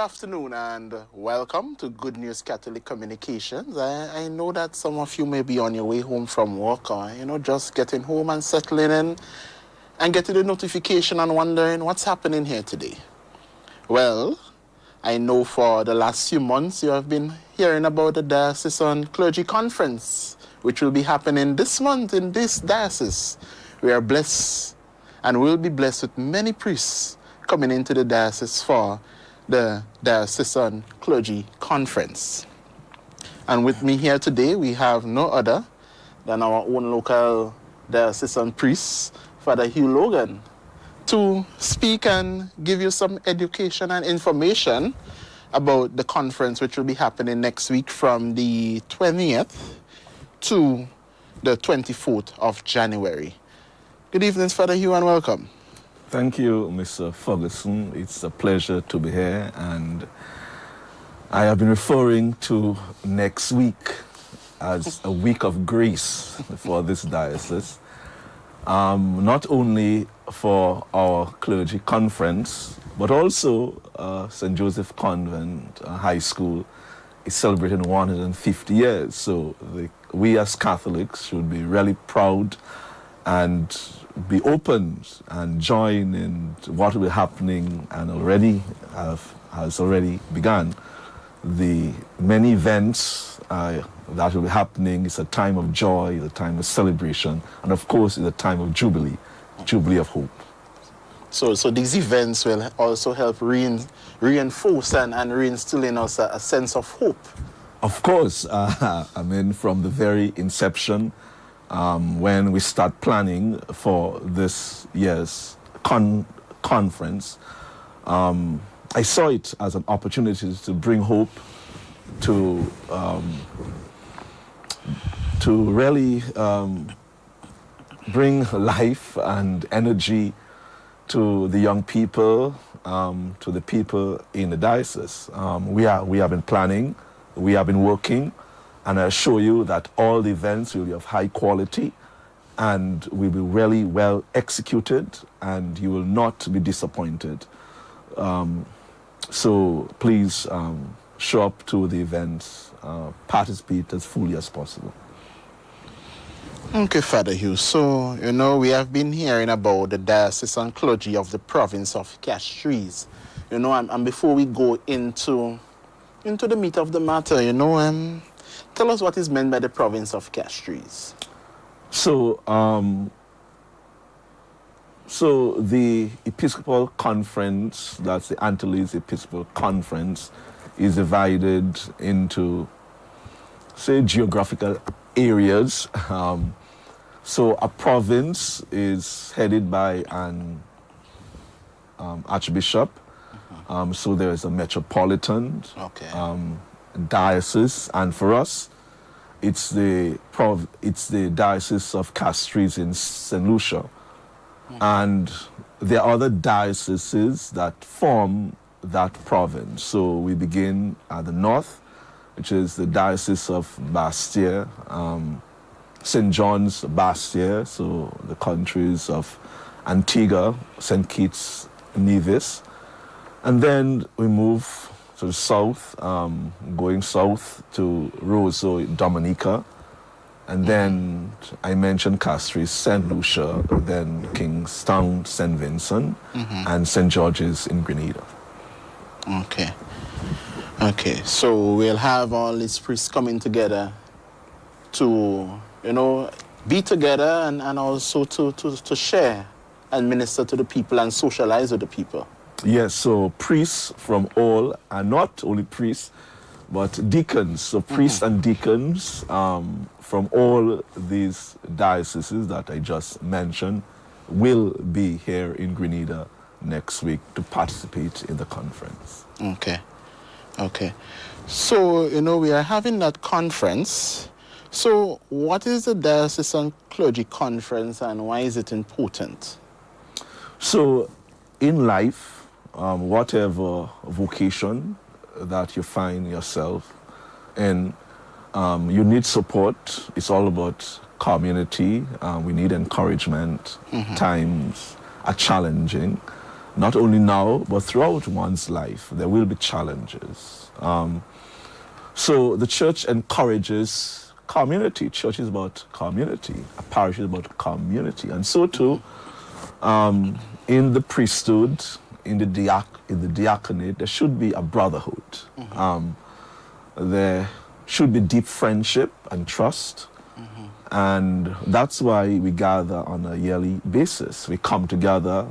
afternoon and welcome to Good News Catholic Communications. I know that some of you may be on your way home from work or, just getting home and settling in and getting the notification and wondering what's happening here today. Well, I know for the last few months you have been hearing about the Diocesan Clergy Conference, which will be happening this month in this diocese. We are blessed and will be blessed with many priests coming into the diocese for the Diocesan Clergy Conference. And with me here today, we have no other than our own local diocesan priest, Father Hugh Logan, to speak and give you some education and information about the conference, which will be happening next week from the 20th to the 24th of January. Good evening, Father Hugh, and welcome. Thank you, Mr. Ferguson. It's a pleasure to be here, and I have been referring to next week as a week of grace for this diocese, not only for our clergy conference, but also St. Joseph Convent High School is celebrating 150 years. So we as Catholics should be really proud and be open and join in what will be happening and has already begun. The many events that will be happening. It's a time of joy, a time of celebration, and of course it's a time of jubilee of hope. So these events will also help reinforce and reinstill in us a sense of hope. Of course, from the very inception, when we start planning for this year's conference, I saw it as an opportunity to bring hope, to really bring life and energy to the young people, to the people in the diocese. We have been planning, we have been working, and I assure you that all the events will be of high quality and will be really well executed, and you will not be disappointed. So please show up to the events, participate as fully as possible. Okay, Father Hugh. So, we have been hearing about the Diocesan Clergy of the province of Castries. And before we go into the meat of the matter, tell us what is meant by the province of Castries. So the Episcopal Conference, that's the Antilles Episcopal Conference, is divided into, say, geographical areas. So a province is headed by an archbishop. So there is a metropolitan, diocese, and for us, it's the Diocese of Castries in St. Lucia. And there are other dioceses that form that province. So we begin at the north, which is the Diocese of Bastia, St. John's Bastia, so the countries of Antigua, St. Kitts, Nevis. And then we move to the south, going south to Roseau, Dominica. And then I mentioned Castries, St. Lucia, then Kingstown, St. Vincent, and St. George's in Grenada. Okay, so we'll have all these priests coming together to, be together and also to share and minister to the people and socialize with the people. Yes, so priests from all, and not only priests, but deacons. So priests and deacons from all these dioceses that I just mentioned will be here in Grenada next week to participate in the conference. Okay. So, we are having that conference. So what is the Diocesan Clergy Conference and why is it important? So in life, whatever vocation that you find yourself in, you need support. It's all about community. We need encouragement. Times are challenging. not only now, but throughout one's life, there will be challenges. So the church encourages community. Church is about community. A parish is about community. And so too, in the priesthood, in the diaconate, there should be a brotherhood. There should be deep friendship and trust. And that's why we gather on a yearly basis. We come together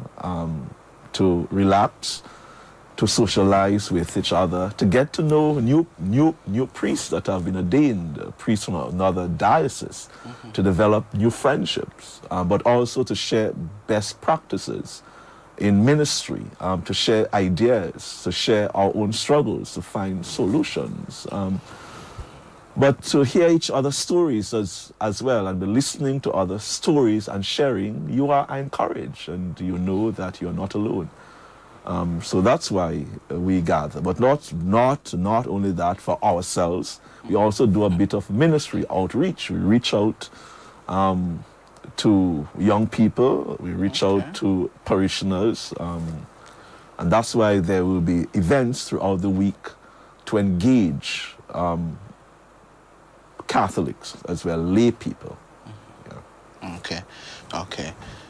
to relax, to socialize with each other, to get to know new priests that have been ordained, priests from another diocese, to develop new friendships, but also to share best practices in ministry, to share ideas, to share our own struggles, to find solutions. But to hear each other's stories as well, and be listening to other stories and sharing, you are encouraged and you know that you're not alone. So that's why we gather. But not only that for ourselves, we also do a bit of ministry outreach. We reach out to young people, we reach out to parishioners, and that's why there will be events throughout the week to engage Catholics as well, lay people. Okay.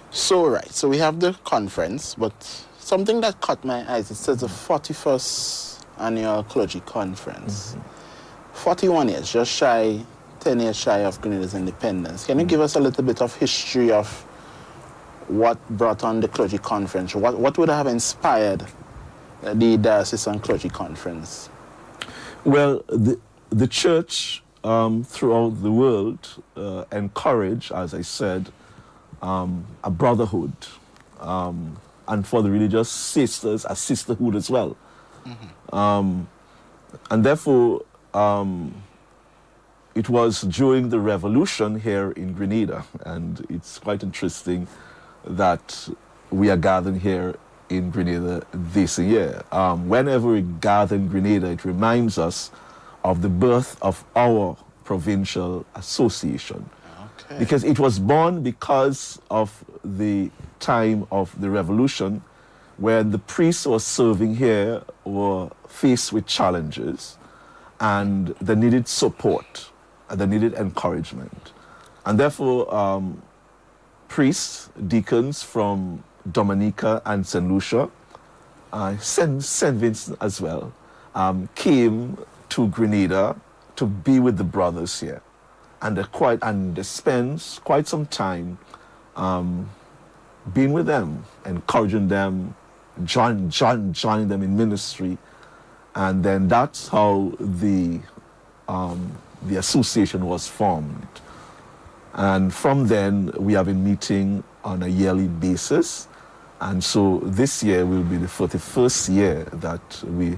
So we have the conference, but something that caught my eyes, it says the 41st Annual Clergy Conference. 41 years, just shy, 10 years shy of Grenada's independence. Can you give us a little bit of history of what brought on the Clergy Conference? What would have inspired the Diocesan Clergy Conference? Well, the church throughout the world encourage, as I said, a brotherhood, and for the religious sisters, a sisterhood as well. And therefore, it was during the revolution here in Grenada, and it's quite interesting that we are gathering here in Grenada this year. Whenever we gather in Grenada, it reminds us of the birth of our provincial association. Because it was born because of the time of the revolution, when the priests who were serving here were faced with challenges, and they needed support, and they needed encouragement. And therefore, priests, deacons from Dominica and St. Lucia, St. Vincent as well, came to Grenada to be with the brothers here. And they spent quite some time being with them, encouraging them, joining them in ministry. And then that's how the association was formed. And from then, we have been meeting on a yearly basis. And so this year will be the 41st year that we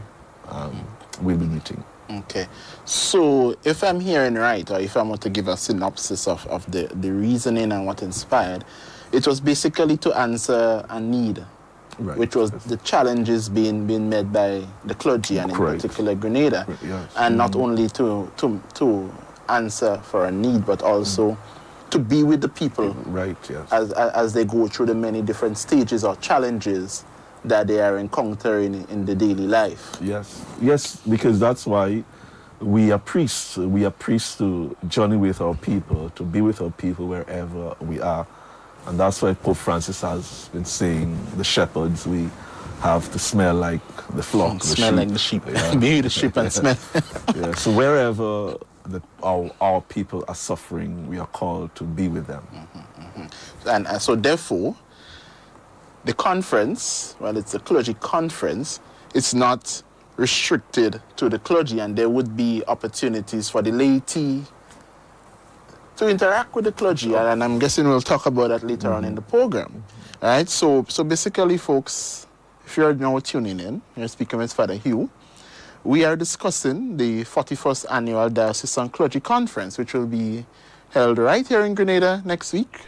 will be meeting. Okay. So if I'm hearing right, or if I want to give a synopsis of the reasoning and what inspired, it was basically to answer a need, which was the challenges being met by the clergy, and in particular Grenada, and not only to answer for a need, but also to be with the people as they go through the many different stages or challenges that they are encountering in the daily life. Yes, because that's why we are priests. We are priests to journey with our people, to be with our people wherever we are. And that's why Pope Francis has been saying, the shepherds, we have to smell like the flock. Smell like the sheep. Be the sheep and smell. So wherever our people are suffering, we are called to be with them. And so therefore, the conference, well, it's a clergy conference, it's not restricted to the clergy, and there would be opportunities for the laity to interact with the clergy, and I'm guessing we'll talk about that later on in the program. All right, so basically, folks, if you're now tuning in, you're speaking with Father Hugh, we are discussing the 41st Annual Diocesan Clergy Conference, which will be held right here in Grenada next week,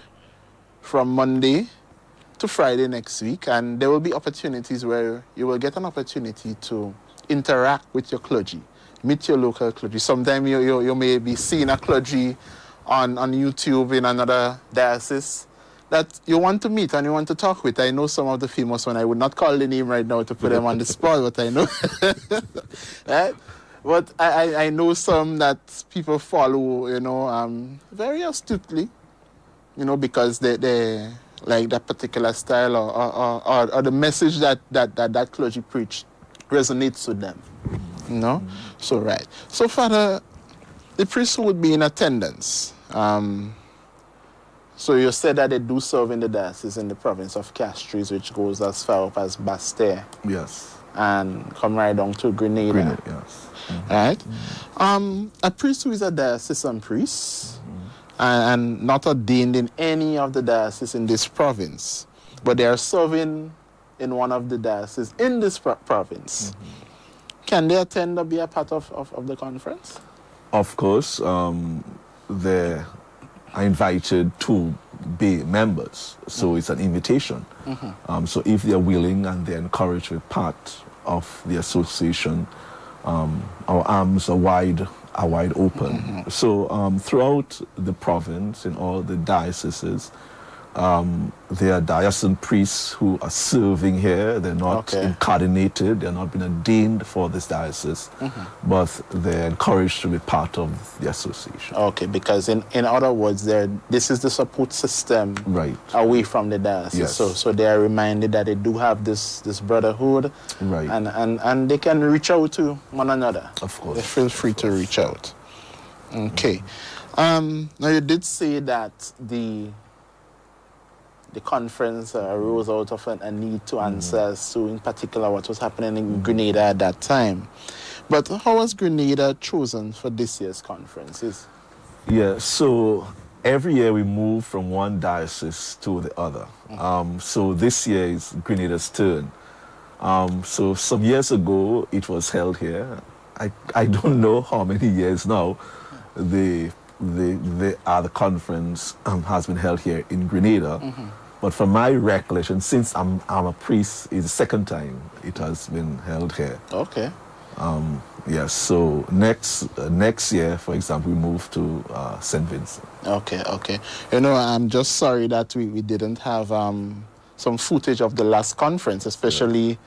from Monday to Friday next week, and there will be opportunities where you will get an opportunity to interact with your clergy, meet your local clergy. Sometimes you may be seeing a clergy on YouTube in another diocese, that you want to meet and you want to talk with. I know some of the famous one. I would not call the name right now to put them on the spot, but I know. Right? But I know some that people follow, very astutely, because they like that particular style or the message that clergy preach resonates with them. So right. So Father, the priest would be in attendance. So you said that they do serve in the diocese in the province of Castries, which goes as far up as Bastille. Yes. And come right down to Grenada. Grenada, yes. Right? A priest who is a diocesan priest and not ordained in any of the dioceses in this province, but they are serving in one of the dioceses in this province. Can they attend or be a part of the conference? Of course, they are invited to be members, so it's an invitation. So if they're willing and they're encouraged to be part of the association, our arms are wide open. So throughout the province, in all the dioceses, there are diocesan priests who are serving here. They're not incardinated, they're not been ordained for this diocese, but they're encouraged to be part of the association. Okay, because in other words, this is the support system away from the diocese. Yes. So they are reminded that they do have this brotherhood, and they can reach out to one another. Of course. They feel free to reach out. Okay. Now you did say that the conference arose out of a need to answer as to, in particular, what was happening in Grenada at that time. But how was Grenada chosen for this year's conferences? Yeah, so every year we move from one diocese to the other. So this year is Grenada's turn. So some years ago, it was held here. I don't know how many years now the conference has been held here in Grenada. But from my recollection, since I'm a priest, it's the second time it has been held here. Okay. Yes, so next year, for example, we move to St. Vincent. Okay. I'm just sorry that we didn't have some footage of the last conference, especially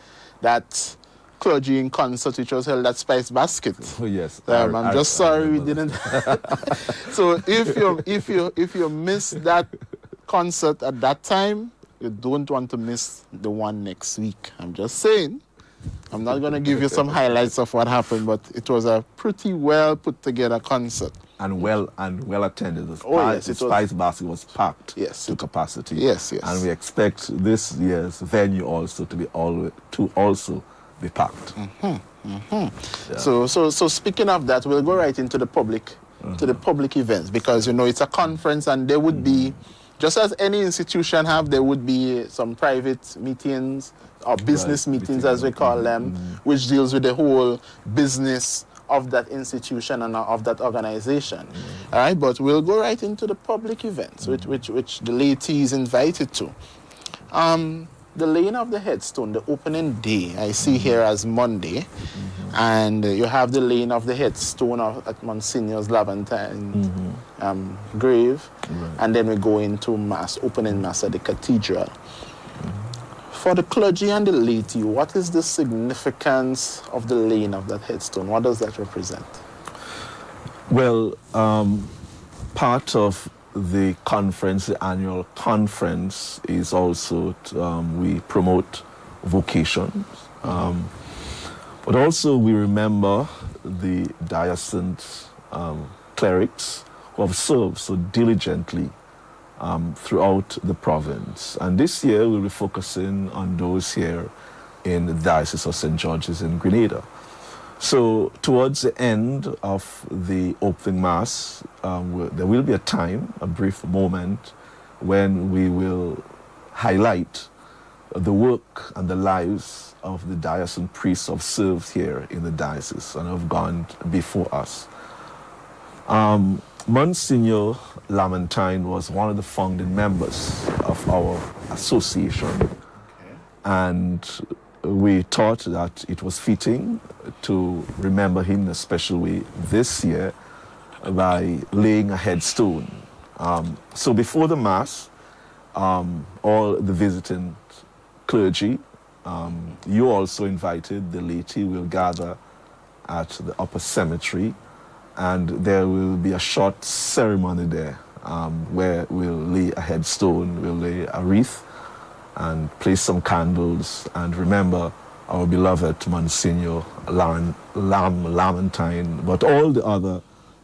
that clergy in concert which was held at Spice Basket. Oh yes. I'm just sorry we didn't. So if you missed that concert at that time, you don't want to miss the one next week. I'm just saying. I'm not going to give you some highlights of what happened, but it was a pretty well put together concert. And well attended. The Spice Basket was packed to capacity. Yes. And we expect this year's venue also to be packed. Yeah. So speaking of that, we'll go right into the public events, because it's a conference and there would be, just as any institution have, there would be some private meetings or business meetings, as we call them, which deals with the whole business of that institution and of that organization. All right, but we'll go right into the public events, which the laity is invited to. The laying of the headstone, the opening day, I see here as Monday, and you have the laying of the headstone at Monsignor's Laventine grave, and then we go into Mass, opening Mass at the cathedral. For the clergy and the laity, what is the significance of the laying of that headstone? What does that represent? Well, part of the conference, the annual conference, is also we promote vocations, but also we remember the diocesan clerics who have served so diligently throughout the province. And this year we'll be focusing on those here in the Diocese of St. George's in Grenada. So towards the end of the opening Mass, there will be a brief moment, when we will highlight the work and the lives of the diocesan priests who have served here in the diocese and have gone before us. Monsignor Lamentine was one of the founding members of our association, and we thought that it was fitting to remember him in a special way this year by laying a headstone. So before the Mass, all the visiting clergy. You also invited. The laity will gather at the upper cemetery, and there will be a short ceremony there where we'll lay a headstone, we'll lay a wreath, and place some candles, and remember our beloved Monsignor Lamentine, but all the other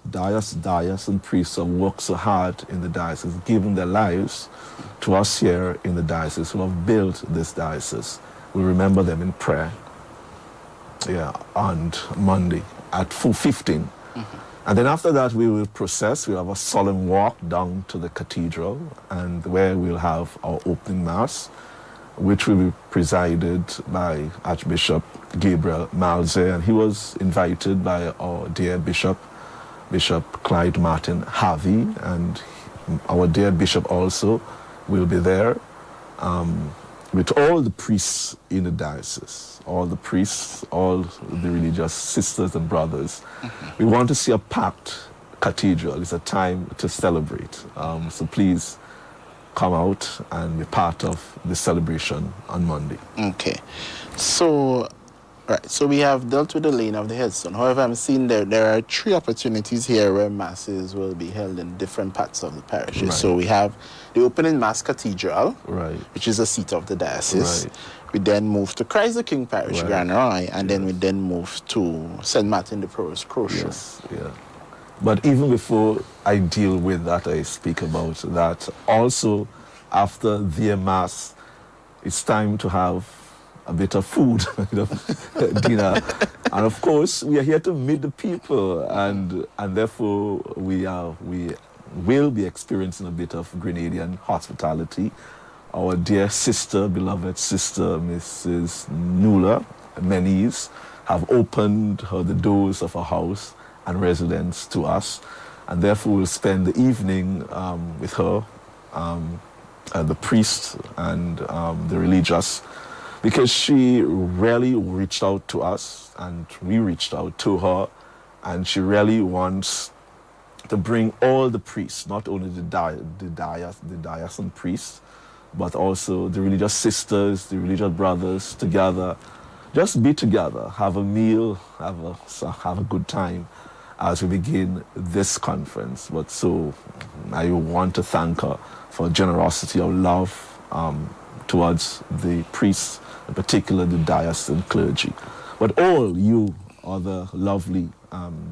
diocesan priests who have worked so hard in the diocese, giving their lives to us here in the diocese, who have built this diocese. We remember them in prayer, on Monday at 4:15. And then after that, we will process. We'll have a solemn walk down to the cathedral, and where we'll have our opening mass, which will be presided by Archbishop Gabriel Malze, and he was invited by our dear Bishop Clyde Martin Harvey, and our dear Bishop also will be there with all the priests in the diocese, all the priests, all the religious sisters and brothers. We want to see a packed cathedral. It's a time to celebrate. So please come out and be part of the celebration on Monday. Okay. So, right. So we have dealt with the laying of the headstone. However, I'm seeing there are 3 opportunities here where masses will be held in different parts of the parishes. Right. So we have the opening mass cathedral, Right. which is the seat of the diocese. Right. We then move to Christ the King Parish, Right. Grand Roy, and then we then move to St. Martin de Porres, Croce. Yes, yeah. But even before I deal with that, I speak about that. Also, after the Mass, it's time to have a bit of food, dinner. And of course, we are here to meet the people, and therefore we will be experiencing a bit of Grenadian hospitality. Our dear sister, beloved sister, Mrs. Nula Meniz, have opened the doors of her house and residence to us, and therefore we'll spend the evening with her, the priest and the religious, because she really reached out to us and we reached out to her, and she really wants to bring all the priests, not only the diocesan priests, but also the religious sisters, the religious brothers together. Just be together, have a meal, have a good time as we begin this conference. But so I want to thank her for generosity of love towards the priests, in particular the diocesan clergy. But all you are the lovely,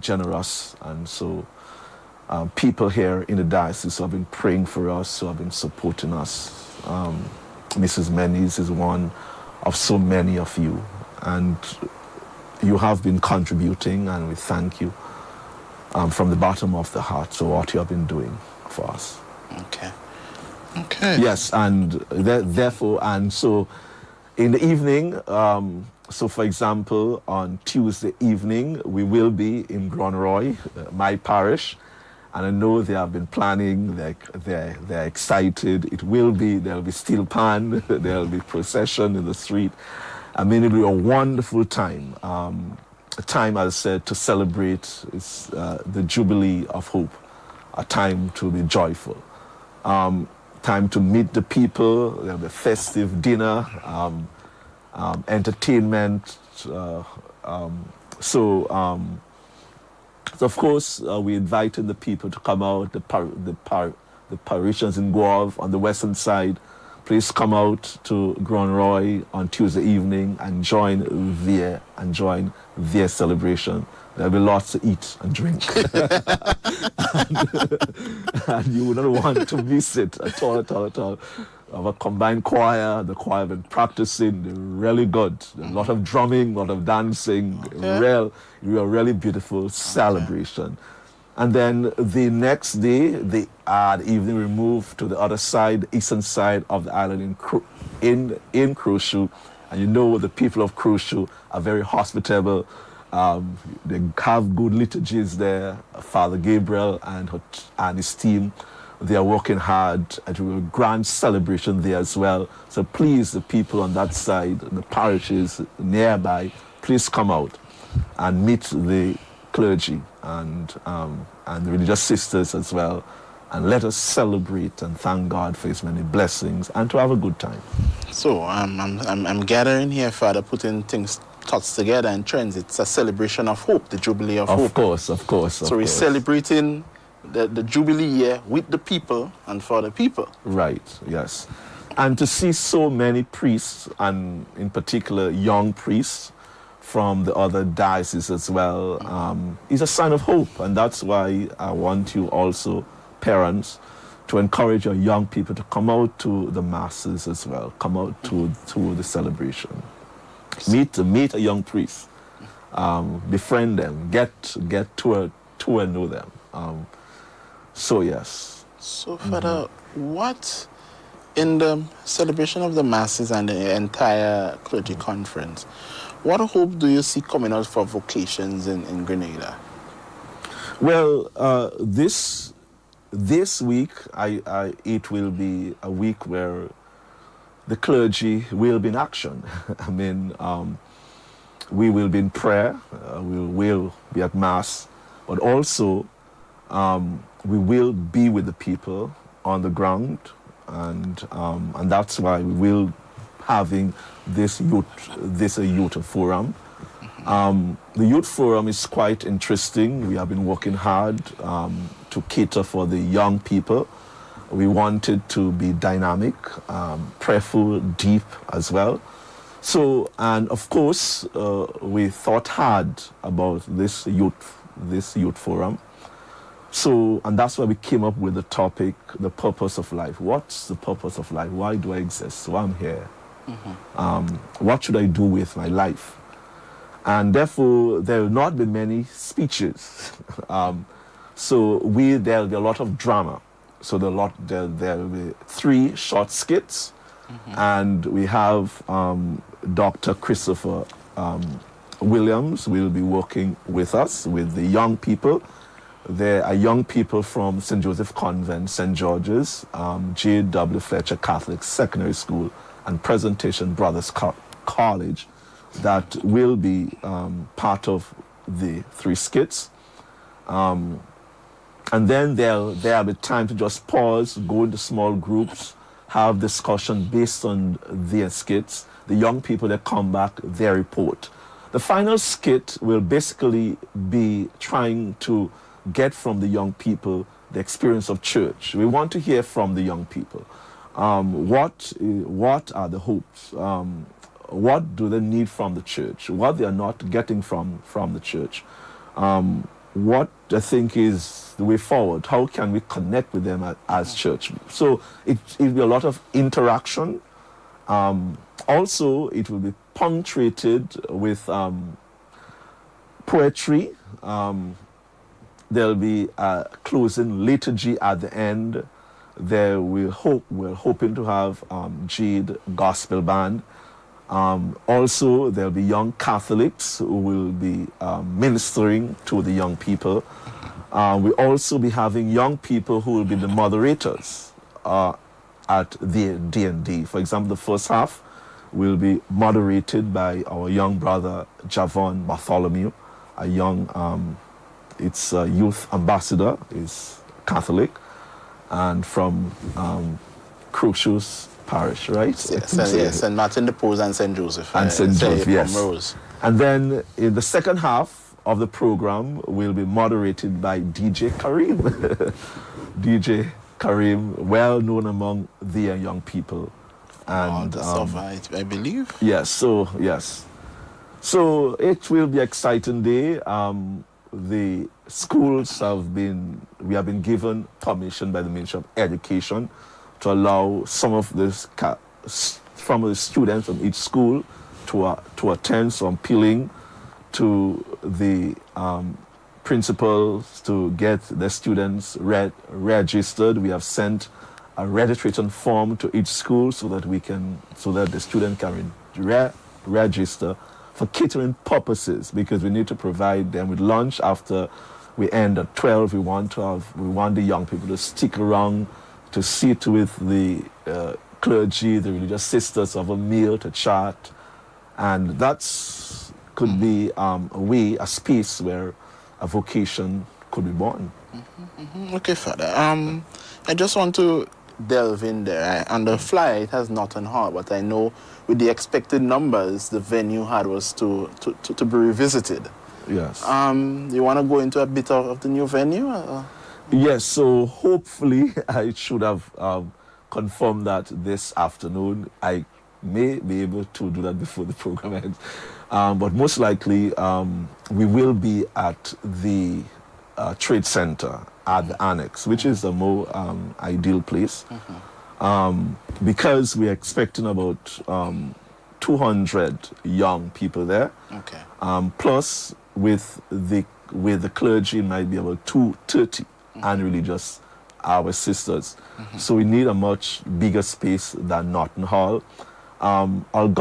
generous, and so people here in the diocese who have been praying for us, who have been supporting us. Mrs. Meniz is one of so many of you, and you have been contributing, and we thank you from the bottom of the heart for what you have been doing for us. Okay. Okay. Yes, and therefore, and so in the evening, so for example, on Tuesday evening, we will be in Grand Roy, my parish, and I know they have been planning, they're excited. There'll be steel pan, there'll be procession in the street. I mean, it'll be a wonderful time. A time, as I said, to celebrate the Jubilee of Hope, a time to be joyful, time to meet the people. There'll be festive dinner, entertainment. So of course, we invited the people to come out, the parishioners in Guave on the western side. Please come out to Grand Roy on Tuesday evening and join their celebration. There'll be lots to eat and drink. and you would not want to miss it at all. Of a combined choir, the choir have been practicing, they're really good. A lot of drumming, a lot of dancing, a really beautiful celebration. And then the next day, the evening, we move to the other side, the eastern side of the island in Croce. And you know the people of Croce are very hospitable. They have good liturgies there. Father Gabriel and his team, they are working hard at a grand celebration there as well. So please, the people on that side, the parishes nearby, please come out and meet the clergy and the religious sisters as well, and let us celebrate and thank God for his many blessings and to have a good time. So I'm gathering here, Father, putting thoughts together and trends. It's a celebration of hope, the Jubilee of Hope. Of course. So we're celebrating the Jubilee year with the people and for the people. Right, yes. And to see so many priests, and in particular young priests from the other dioceses as well, is a sign of hope. And that's why I want you also, parents, to encourage your young people to come out to the masses as well, come out to the celebration. Meet a young priest, befriend them, get to know them. So yes. So Father, what in the celebration of the masses and the entire clergy conference, what hope do you see coming out for vocations in Grenada? Well, this week, it will be a week where the clergy will be in action. I mean, we will be in prayer, we will be at Mass, but also we will be with the people on the ground, and that's why we will having this youth forum. The youth forum is quite interesting. We have been working hard to cater for the young people. We wanted to be dynamic, prayerful, deep as well. So, and of course, we thought hard about this youth forum. So, and that's why we came up with the topic, the purpose of life. What's the purpose of life? Why do I exist? Why I'm here? What should I do with my life? And therefore, there will not be many speeches. So there'll be a lot of drama. So there will be 3 short skits, and we have Dr. Christopher Williams will be working with us, with the young people. There are young people from St. Joseph Convent, St. George's, J.W. Fletcher Catholic Secondary School, and Presentation Brothers College that will be part of the 3 skits. And then there'll be time to just pause, go into small groups, have discussion based on their skits. The young people that come back, their report. The final skit will basically be trying to get from the young people the experience of church. We want to hear from the young people. What are the hopes? What do they need from the church? What they are not getting from the church? What I think is the way forward. How can we connect with them as church? So it will be a lot of interaction. Also, it will be punctuated with poetry. There'll be a closing liturgy at the end. We're hoping to have Jade Gospel Band. Also, there'll be young Catholics who will be ministering to the young people. We'll also be having young people who will be the moderators at the D&D. For example, the first half will be moderated by our young brother Javon Bartholomew, a young it's a youth ambassador, is Catholic, and from Crucius Parish, right? Yes, St. Martin de Porres and St. Joseph. And St. Joseph, yes. Rose. And then in the second half of the program will be moderated by DJ Karim. DJ Karim, well known among the young people. And I believe. Yes, so it will be an exciting day. The schools we have been given permission by the Ministry of Education to allow some of the students from each school to attend. So I'm appealing to the principals to get the students registered. We have sent a registration form to each school so that the student can register for catering purposes, because we need to provide them with lunch after we end at 12. We want the young people to stick around to sit with the clergy, the religious sisters, of a meal to chat, and that's could be a space where a vocation could be born. Okay, Father. I just want to delve in there. On the flyer, it has Norton Hall, but I know with the expected numbers, the venue had was to be revisited. Yes. You want to go into a bit of the new venue? Yes, so hopefully I should have confirmed that this afternoon. I may be able to do that before the program ends. But most likely we will be at the Trade Center at the Annex, which is a more ideal place. Because we're expecting about 200 young people there. Okay. Plus with the clergy, it might be about 230 and religious our sisters. So we need a much bigger space than Norton Hall. I've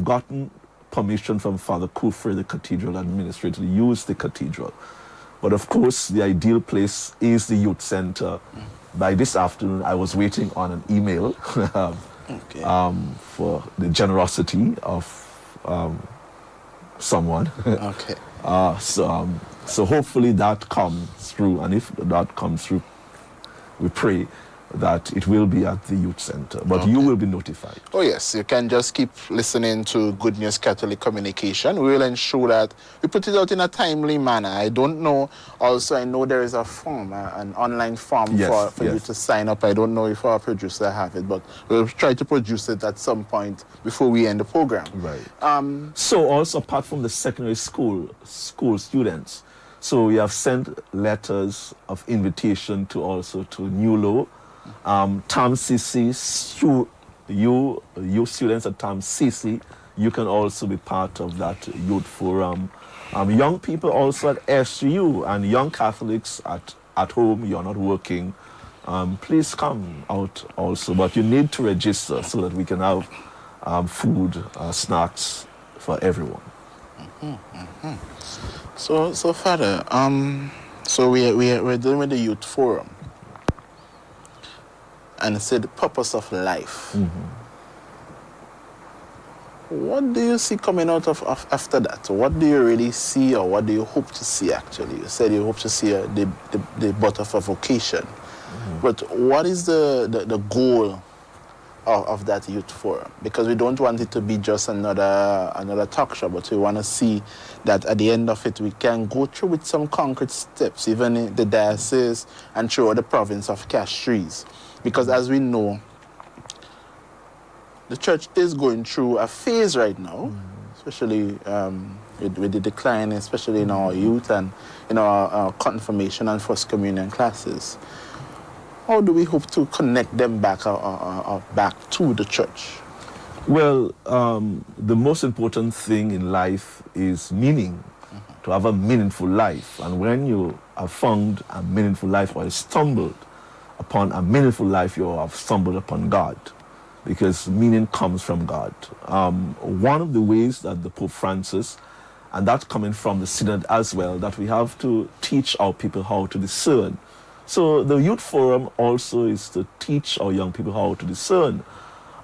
gotten permission from Father Kufre, the cathedral administrator, to use the cathedral. But of course, the ideal place is the youth center. By this afternoon, I was waiting on an email for the generosity of someone. Okay. So hopefully that comes through, and if that comes through, we pray that it will be at the youth center, but you will be notified. Oh yes, you can just keep listening to Good News Catholic Communication. We will ensure that we put it out in a timely manner. I don't know, also I know there is a form, an online form for you to sign up. I don't know if our producer have it, but we'll try to produce it at some point before we end the program. Right. So also apart from the secondary school students, so we have sent letters of invitation to Newlow, Tam Sisi, you students at Tam Sisi, you can also be part of that youth forum. Young people also at SU and young Catholics at home, you're not working, please come out also. But you need to register so that we can have food, snacks for everyone. So Father, so we're dealing with the youth forum. And say the purpose of life. What do you see coming out of after that? What do you really see, or what do you hope to see actually? You said you hope to see the birth of a vocation. But what is the goal of that youth forum? Because we don't want it to be just another talk show, but we want to see that at the end of it we can go through with some concrete steps, even in the diocese and throughout the province of Castries. Because as we know, the church is going through a phase right now, especially with the decline, especially in our youth and in our confirmation and first communion classes. How do we hope to connect them back to the church? Well, the most important thing in life is meaning, to have a meaningful life. And when you have found a meaningful life or stumbled upon a meaningful life, you have stumbled upon God, because meaning comes from God. One of the ways that the Pope Francis, and that's coming from the Synod as well, that we have to teach our people how to discern. So the Youth Forum also is to teach our young people how to discern.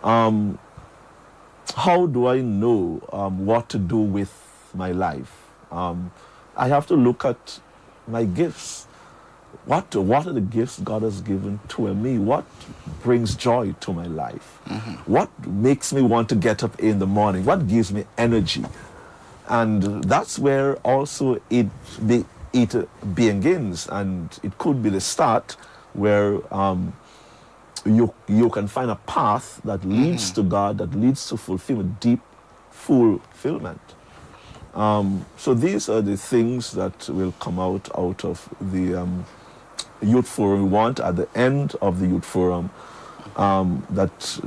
How do I know what to do with my life? I have to look at my gifts. What are the gifts God has given to me? What brings joy to my life? What makes me want to get up in the morning? What gives me energy? And that's where also it begins, and it could be the start where you can find a path that leads to God, that leads to fulfillment, deep fulfillment. So these are the things that will come out of the Youth Forum. We want at the end of the Youth Forum that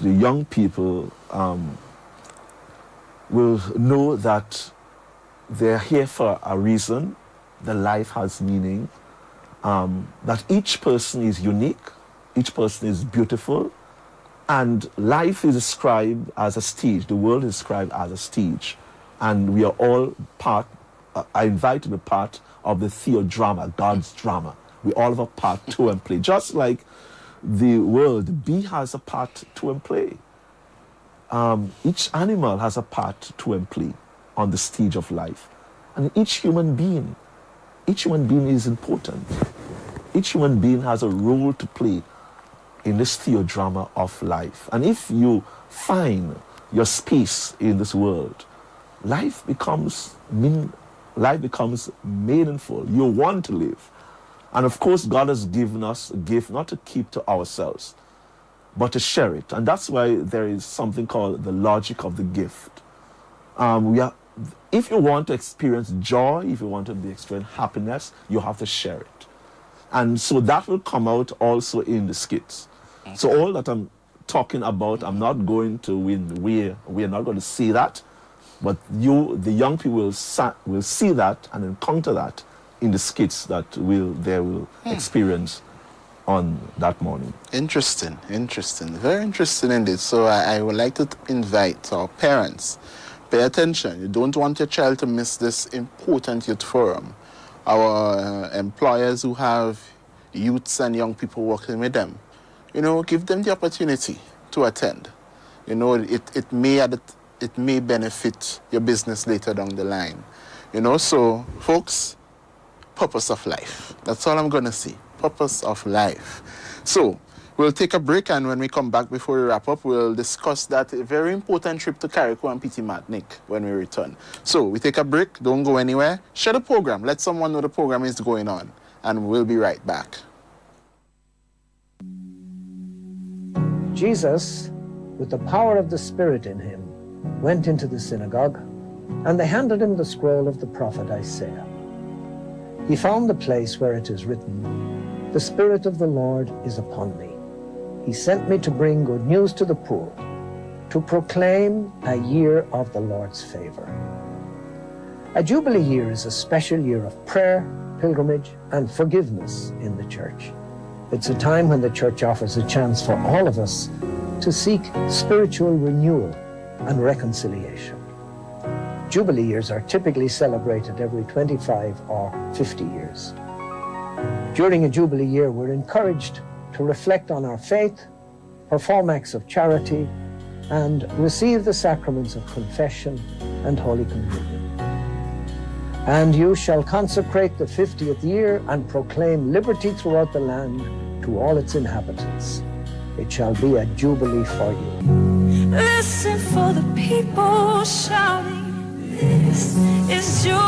the young people will know that they're here for a reason, that life has meaning, that each person is unique, each person is beautiful, and life is described as a stage, the world is described as a stage, and we are all I invite to be part of the theodrama, God's drama. We all have a part to and play. Just like the world, bee has a part to and play. Each animal has a part to and play on the stage of life. And each human being is important. Each human being has a role to play in this theodrama of life. And if you find your space in this world, life becomes meaningful. You want to live. And of course, God has given us a gift not to keep to ourselves, but to share it. And that's why there is something called the logic of the gift. If you want to experience joy, if you want to experience happiness, you have to share it. And so that will come out also in the skits. Okay. So all that I'm talking about, I'm not going to we're not going to see that, but the young people will see that and encounter that in the skits that they will experience on that morning. Interesting. Very interesting indeed. So I would like to invite our parents, pay attention. You don't want your child to miss this important youth forum. Our employers who have youths and young people working with them, give them the opportunity to attend. It may benefit your business later down the line. So folks, purpose of life. That's all I'm going to say. Purpose of life. So we'll take a break, and when we come back, before we wrap up, we'll discuss that very important trip to Carriacou and Petit Martinique when we return. So we take a break. Don't go anywhere. Share the program. Let someone know the program is going on, and we'll be right back. Jesus, with the power of the Spirit in him, went into the synagogue, and they handed him the scroll of the prophet Isaiah. He found the place where it is written, "The Spirit of the Lord is upon me. He sent me to bring good news to the poor, to proclaim a year of the Lord's favor." A Jubilee year is a special year of prayer, pilgrimage, and forgiveness in the Church. It's a time when the Church offers a chance for all of us to seek spiritual renewal and reconciliation. Jubilee years are typically celebrated every 25 or 50 years. During a Jubilee year, we're encouraged to reflect on our faith, perform acts of charity, and receive the sacraments of confession and Holy Communion. And you shall consecrate the 50th year and proclaim liberty throughout the land to all its inhabitants. It shall be a Jubilee for you. Listen for the people shouting, this is Jubilee.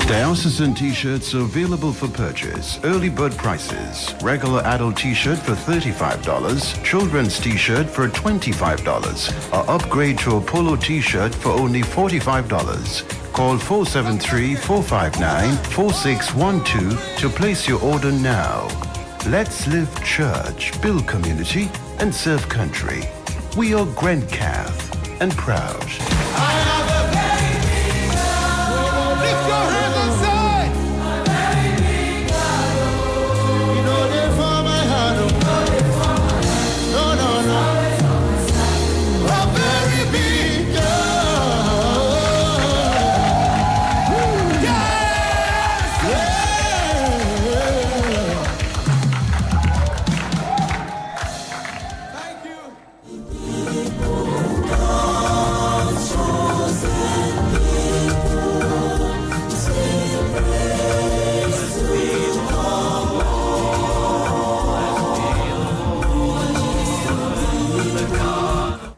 Diocesan t-shirts available for purchase. Early bird prices. Regular adult t-shirt for $35. Children's t-shirt for $25. Or upgrade to a polo t-shirt for only $45. Call 473-459-4612 to place your order now. Let's live church, build community, and serve country. We are Grand Cath and proud.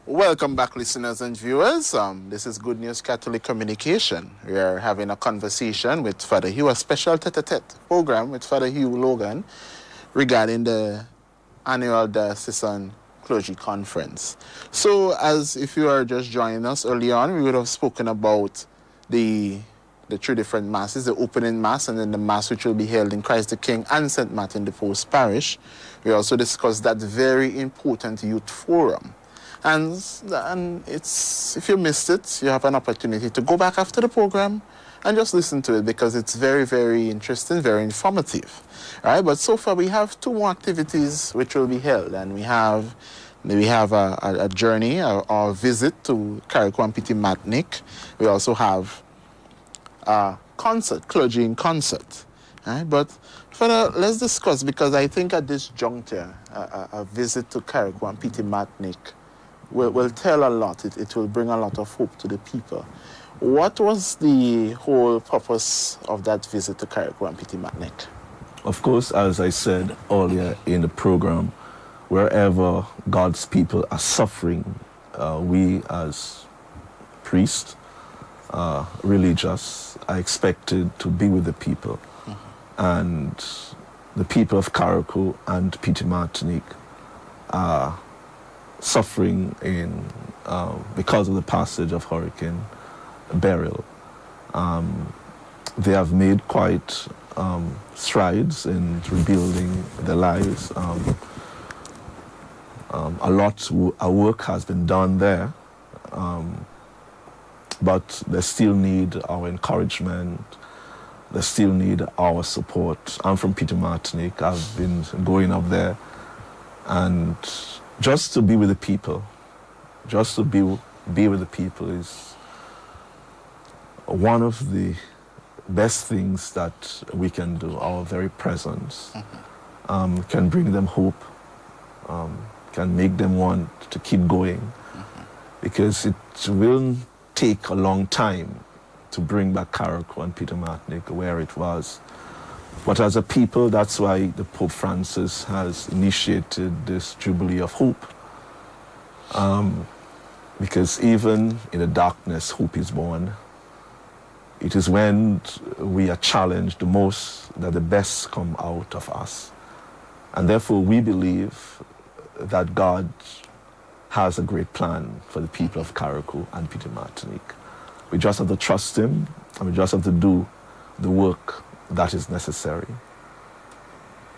Welcome back, listeners and viewers. This is Good News Catholic Communication. We are having a conversation with Father Hugh, a special Tete program with Father Hugh Logan regarding the annual Diocesan Clergy Conference. So, as if you are just joining us early on, we would have spoken about the three different masses, the opening mass and then the mass which will be held in Christ the King and St. Martin de Porres Parish. We also discussed that very important youth forum. And it's, if you missed it, you have an opportunity to go back after the program and just listen to it, because it's very, very interesting, very informative. All right, but so far we have two more activities which will be held, and we have a journey, or visit to Carriacou and Petit Martinique. We also have a concert, clergy in concert. All right, but further, let's discuss, because I think at this juncture, a visit to Carriacou and Petit Martinique will tell a lot. It will bring a lot of hope to the people. What was the whole purpose of that visit to Carriacou and Petit Martinique? Of course, as I said earlier in the program, wherever God's people are suffering, we as priests, religious, are expected to be with the people. And the people of Carriacou and Petit Martinique are suffering because of the passage of Hurricane Beryl. They have made quite strides in rebuilding their lives. A lot of work has been done there, but they still need our encouragement. They still need our support. I'm from Petit Martinique. I've been going up there, and just to be with the people, just to be with the people is one of the best things that we can do. Our very presence can bring them hope, can make them want to keep going, because it will take a long time to bring back Carriacou and Petit Martinique where it was. But as a people, that's why the Pope Francis has initiated this Jubilee of Hope. Because even in the darkness, hope is born. It is when we are challenged the most that the best come out of us. And therefore, we believe that God has a great plan for the people of Carriacou and Petit Martinique. We just have to trust Him, and we just have to do the work that is necessary.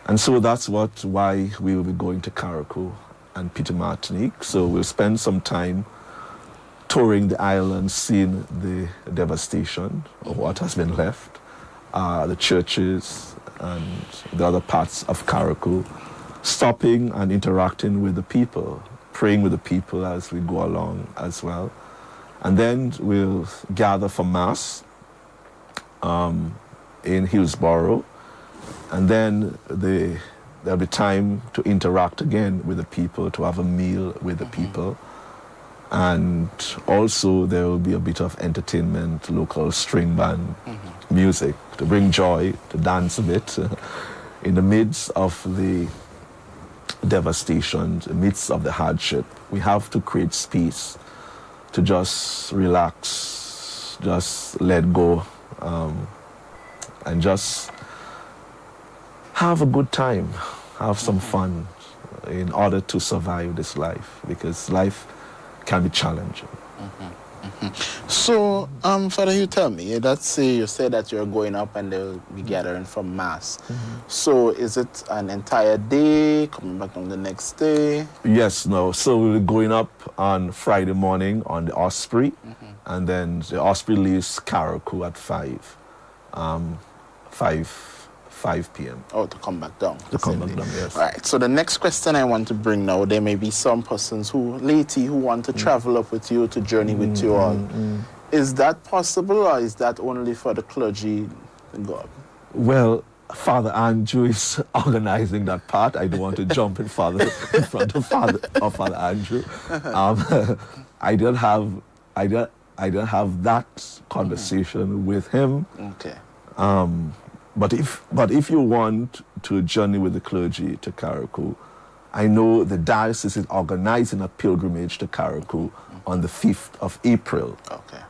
And so that's why we will be going to Carriacou and Petit Martinique. So we'll spend some time touring the island, seeing the devastation of what has been left, the churches and the other parts of Carriacou, stopping and interacting with the people, praying with the people as we go along as well. And then we'll gather for Mass in Hillsborough, and then there'll be time to interact again with the people, to have a meal with the people. And also there will be a bit of entertainment, local string band music, to bring joy, to dance a bit in the midst of the devastation, in the midst of the hardship. We have to create space to just relax, just let go, and just have a good time, have some fun in order to survive this life, because life can be challenging. So, Father, you tell me, let's say you say that you're going up and they'll be gathering for Mass. So is it an entire day, coming back on the next day? Yes, no. So we'll be going up on Friday morning on the Osprey, and then the Osprey leaves Carriacou at 5 p.m. Oh, to come back down. To come back down, yes. All right, so the next question I want to bring now, there may be some persons laity who want to travel up with you, to journey with you all. Is that possible, or is that only for the clergy to go up? Well, Father Andrew is organizing that part. I don't want to jump in front of Father Andrew. I don't have that conversation with him. Okay. But if you want to journey with the clergy to Carriacou, I know the diocese is organizing a pilgrimage to Carriacou on the 5th of April. Okay.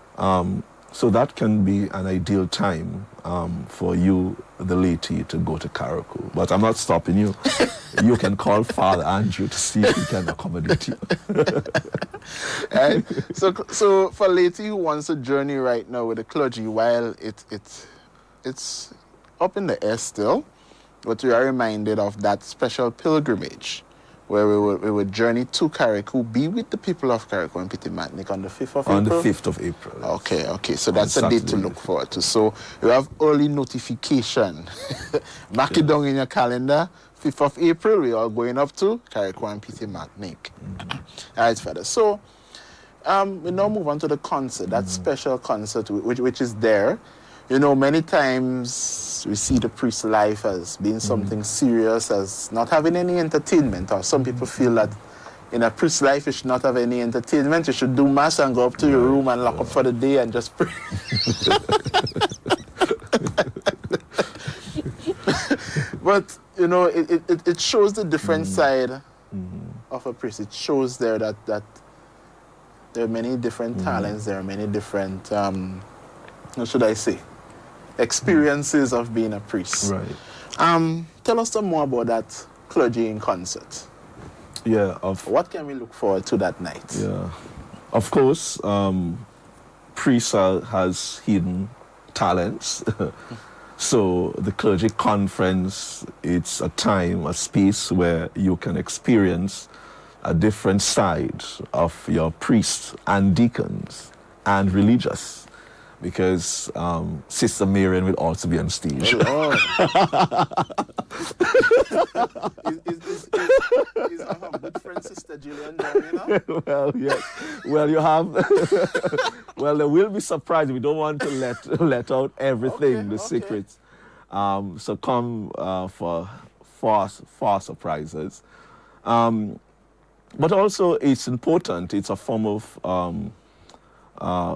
So that can be an ideal time for you, the laity, to go to Carriacou. But I'm not stopping you. You can call Father Andrew to see if he can accommodate you. Right? So for laity who wants to journey right now with the clergy, while it's up in the air still, but we are reminded of that special pilgrimage where we would journey to Carriacou, be with the people of Carriacou and Petit Martinique on the 5th of April? On the 5th of April. Yes. Okay. So that's a date to look forward to. So you have early notification. Mark it down in your calendar. 5th of April, we are going up to Carriacou and Petit Martinique. All right, Father. So we now move on to the concert, that special concert which is there. You know, many times we see the priest's life as being something serious, as not having any entertainment, or some people feel that, in a priest's life, you should not have any entertainment. You should do mass and go up to your room and lock up for the day and just pray. But, you know, it shows the different side of a priest. It shows there that there are many different talents, there are many different, what should I say, experiences of being a priest. Right. Tell us some more about that clergy in concert. Yeah. What can we look forward to that night? Yeah. Of course, priest has hidden talents. So the clergy conference, it's a time, a space where you can experience a different side of your priests and deacons and religious, because Sister Marian will also be on stage. Oh, is our good friend Sister Gillian there, you know? Well, yes. Well, you have. Well, there will be surprise. We don't want to let out everything, the secrets. So come for surprises. But also, it's important. It's a form of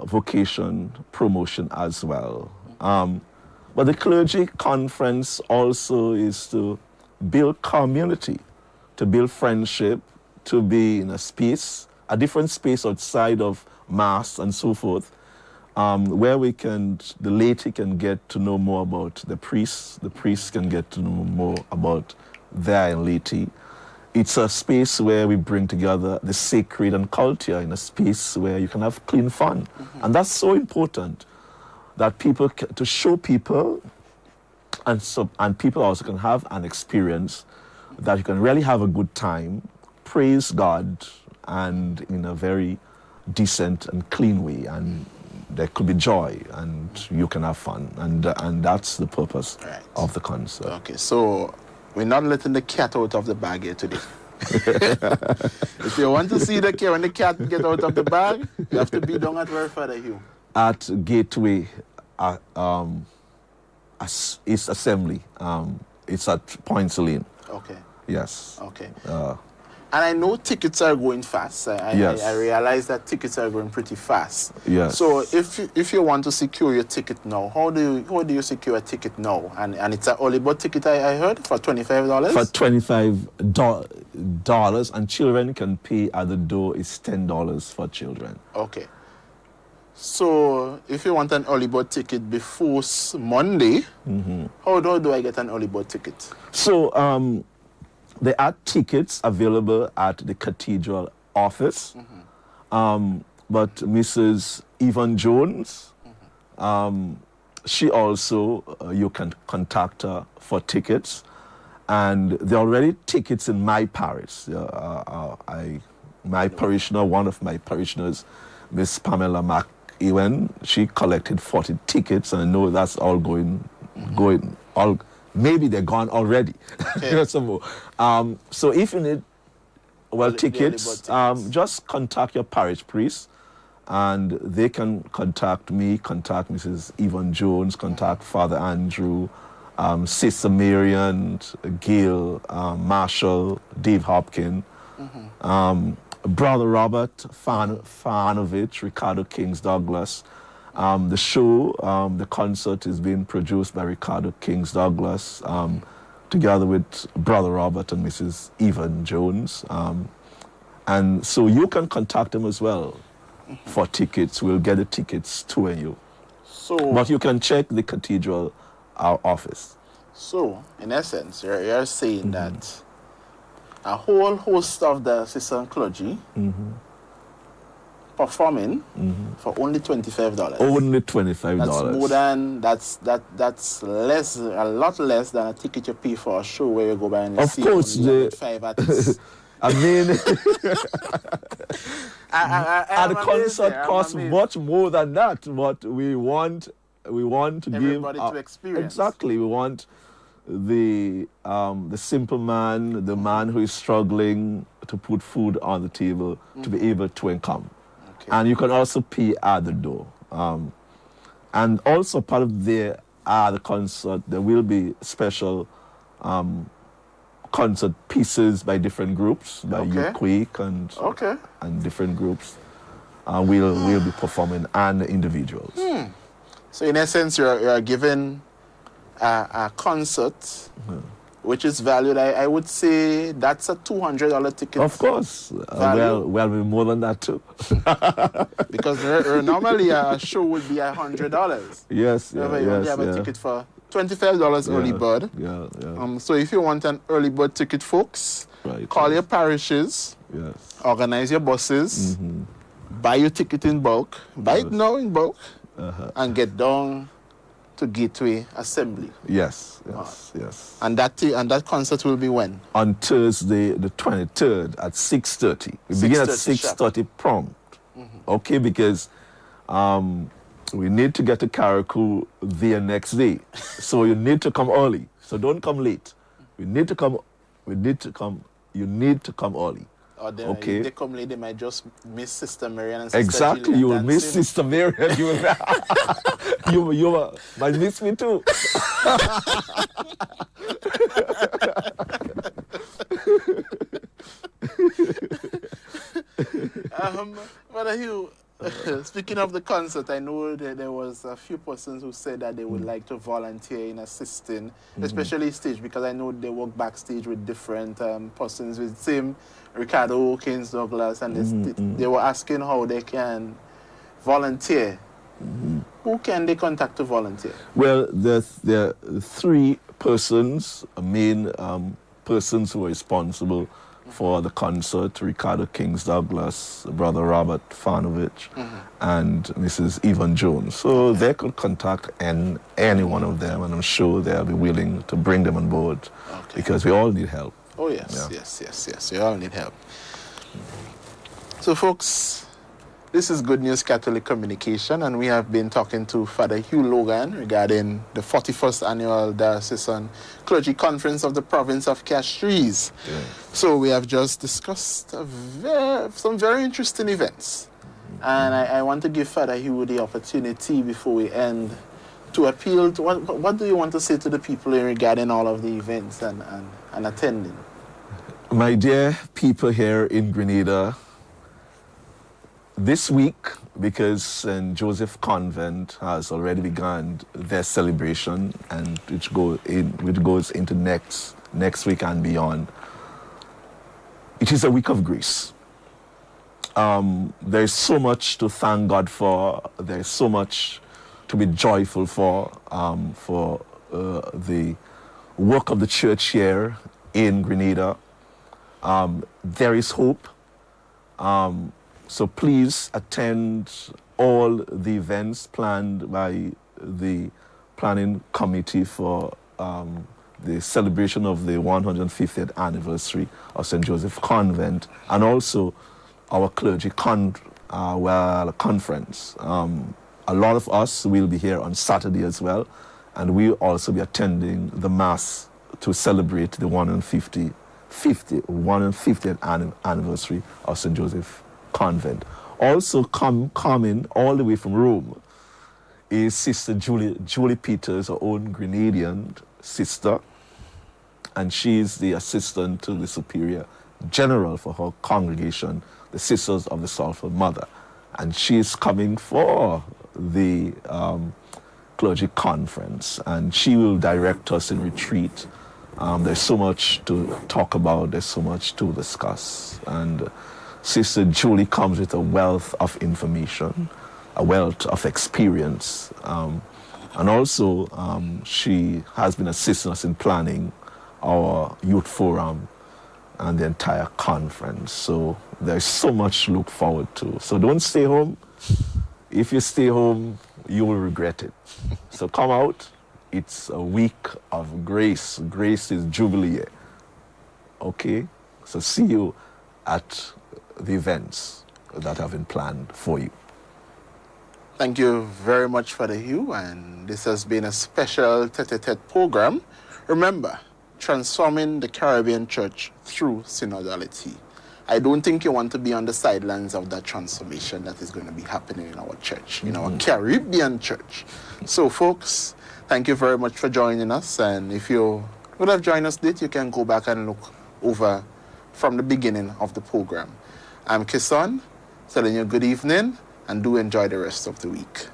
vocation promotion as well. But the clergy conference also is to build community, to build friendship, to be in a space, a different space outside of Mass and so forth, where the laity can get to know more about the priests can get to know more about their laity. It's a space where we bring together the sacred and culture in a space where you can have clean fun. And that's so important, that to show people, and people also can have an experience that you can really have a good time, praise God, and in a very decent and clean way, and there could be joy, and you can have fun, and that's the purpose of the concert. Okay, so we're not letting the cat out of the bag here today. If you want to see the cat, when the cat get out of the bag, you have to be down at where, Father Hugh? At Gateway, it's assembly. It's at Points Lane. Okay. Yes. Okay. And I know tickets are going fast. I realize that tickets are going pretty fast. Yes. So if you want to secure your ticket now, how do you secure a ticket now? And it's an early bird ticket, I heard, for $25? For $25, and children can pay at the door. Is $10 for children. Okay. So if you want an early bird ticket before Monday, how do I get an early bird ticket? So there are tickets available at the cathedral office, but Mrs. Yvonne Jones, she also, you can contact her for tickets, and there are already tickets in my parish. My parishioner, one of my parishioners, Miss Pamela McEwen, she collected 40 tickets, and I know that's all going. Maybe they're gone already. Okay. So if you need tickets, just contact your parish priest, and they can contact me, contact Mrs. Yvonne Jones, contact Father Andrew, Sister Marian, Gail, Marshall, Dave Hopkins, Brother Robert Fanovich, Ricardo Kings Douglas. The show, the concert is being produced by Ricardo Kings Douglas, together with Brother Robert and Mrs. Yvonne Jones. And so you can contact them as well for tickets. We'll get the tickets to you. But you can check the cathedral office. So, in essence, you're saying that a whole host of the Diocesan Clergy performing for only $25. Only $25. That's more than that's less, a lot less than a ticket you pay for a show where you go by and you see only 5 artists. I mean, and the concert costs much more than that. But we want to everybody give to experience. Exactly, we want the simple man, the man who is struggling to put food on the table, to be able to come. Okay. And you can also pay at the door. And also part of the concert, there will be special concert pieces by different groups, by Okay. Quake and Okay. and different groups. We'll be performing and individuals. So in essence, you're given a concert, which is valued. I would say that's a $200 ticket. Of course. Value? Well, more than that too. Because normally a show would be $100. Yes, You yeah, only have a ticket for $25 early bird. Yeah. So if you want an early bird ticket, folks, Right. call your parishes, Yes. organize your buses, buy your ticket in bulk, buy it now in bulk, and get down to Gateway Assembly. Yes. And that concert will be when? On Thursday, the 23rd at 6:30. We begin at 6:30 prompt. Okay, because we need to get to Carriacou there next day. So you need to come early. So don't come late. You need to come early. Or they, Okay. if they come late, they might just miss Sister Marian and Sister Exactly, Gillian you will miss dancing. Sister Marian. You might miss me too. Brother Hugh, speaking of the concert, I know that there was a few persons who said that they would like to volunteer in assisting, especially stage, because I know they work backstage with different persons with same Ricardo, Keynes, Douglas, and they were asking how they can volunteer. Who can they contact to volunteer? Well, there are three persons, main persons who are responsible for the concert: Ricardo Kings Douglas, Brother Robert Fanovich, and Mrs. Yvonne Jones. So they could contact any one of them, and I'm sure they'll be willing to bring them on board, because we all need help. Oh, yes, yes. We all need help. So, folks, this is Good News Catholic Communication, and we have been talking to Father Hugh Logan regarding the 41st Annual Diocesan Clergy Conference of the Province of Castries. So we have just discussed some very interesting events. And I want to give Father Hugh the opportunity before we end to appeal to what do you want to say to the people regarding all of the events and attending? My dear people here in Grenada, this week, because St. Joseph Convent has already begun their celebration, and which goes into next week and beyond, it is a week of grace. There's so much to thank God for. There's so much to be joyful for the work of the church here in Grenada. There is hope. So please attend all the events planned by the planning committee for the celebration of the 150th anniversary of St. Joseph Convent, and also our clergy conference. A lot of us will be here on Saturday as well, and we'll also be attending the Mass to celebrate the 150th anniversary of St. Joseph Convent. Also coming all the way from Rome is Sister Julie Peters, our own Grenadian sister, and she's the assistant to the Superior General for her congregation, the Sisters of the Sorrowful Mother, and she's coming for the clergy conference, and she will direct us in retreat. There's so much to talk about, there's so much to discuss, and Sister Julie comes with a wealth of information, a wealth of experience, and also she has been assisting us in planning our youth forum and the entire conference. So there's so much to look forward to. So don't stay home. If you stay home, you will regret it. So come out. It's a week of grace. Grace is Jubilee. Okay? So see you at the events that have been planned for you. Thank you very much, Father Hugh, and this has been a special Tete program. Remember, transforming the Caribbean Church through synodality. I don't think you want to be on the sidelines of that transformation that is going to be happening in our church, in our Caribbean church. So, folks, thank you very much for joining us, and if you would have joined us late, you can go back and look over from the beginning of the program. I'm Kisson, telling you good evening, and do enjoy the rest of the week.